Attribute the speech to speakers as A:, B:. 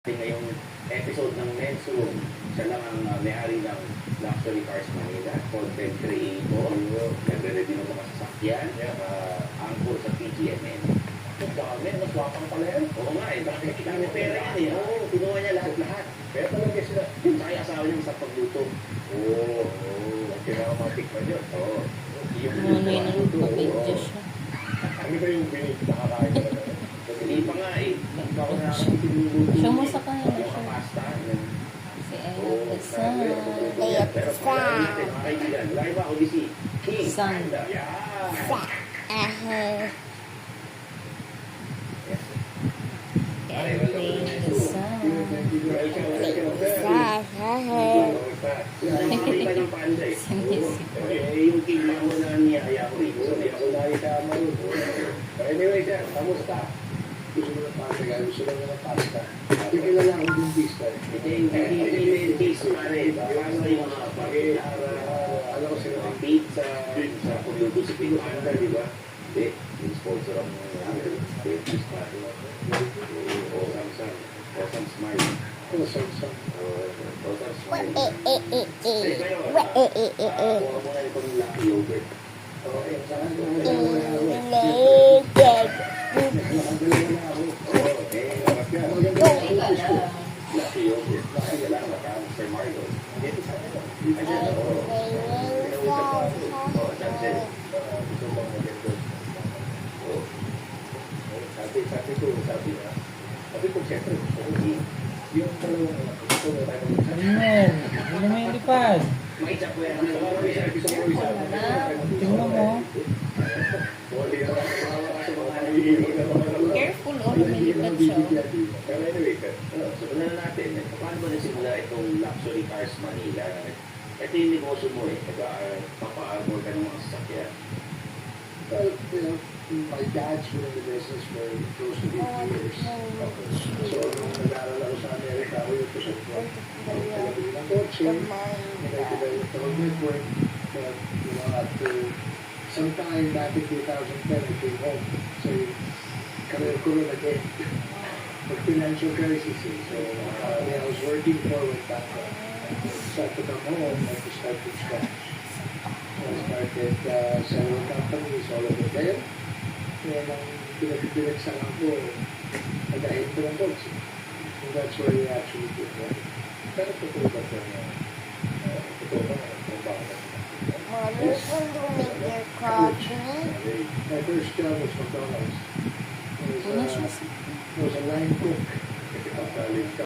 A: Ngayong episode ng Men's Room, siya lang ang may-ari ng Luxury Cars Manila, content creator, nagre-review ng mga sasakyan, angkor sa PGMN. Ang dami, naswapang pala yan. Oo nga eh, bakit dami pera yan eh. Oo, kinuha niya lahat-lahat. Kaya talaga sila, yun sa kaya asawa niya sa pagluto. Oo, kinakamatik pa yun. Oo. Yung
B: Nagpa-video siya.
A: ano ba yung nakakain na naman? Hindi pa nga eh.
B: Siya mo sa kanya
A: Yung
B: siya.
A: pasta.
B: Si Ella San.
A: Pero pala natin, mga kaibigan, live ako di si King.
B: San. Everything is sun.
A: Yung King mo na niyaya ko rin. Hindi ako nakitama rin. Anyway, sir, kamusta?
C: Gusto mo ng pasta, guys. Gusto mo ng pasta. Yung kilala akong yung pista.
A: Hindi yung case pare. Paano yung mga pag-iara,
C: Alam ko sila.
A: mga pizza, sa community si Pinuanda, di ba? Hindi, yung sponsor ang pizza. O Samsung. O Sam Smile.
C: Ano sa isa?
A: O Sam Smile. Eh, kayo, kuha mo na itong Lucky Yogurt.
C: Okay, saan mo na ako? Nakadalawa na ako.
A: Lucky Yogurt. Salamat ka, Sir Marlo. Dito sa akin. Sabi ko, siyempre,
C: Yung dalawang anak ko, gusto mo tayo mag-isa.
D: Amen. Hindi naman yung lipad.
A: makita ko yan. Tingnan
D: Tingnan mo.
B: Careful, oh, lumilipad siya.
A: Pero anyway, simulan na natin. Paano ba nasimula itong Luxury Cars Manila? Ito yung negosyo mo eh. Papa-armor ka ng mga sasakyan.
C: Well, you know, my dad's been in the business for close to 8 years. So, nung nag-aaral ako sa Amerika, ako yung kusap ko. Nagpapabili ng kotse, nag-develop ako ng network. But, you know, after sometime back in 2010, I came home. So, yung career ko rin again. Mag-financial crisis. So, I was working forward back then. So, to come home, I had to start from scratch. I started several companies all over there. Kaya nang pinagsalang ko, nag-ahit ko ng kotse. And that's where we actually did that. Pero totoo ba ito? Totoo ba?
E: Mommy, when do we make your coffee?
C: My first job was McDonald's. It was a line cook.
A: Kasi pagkalit ka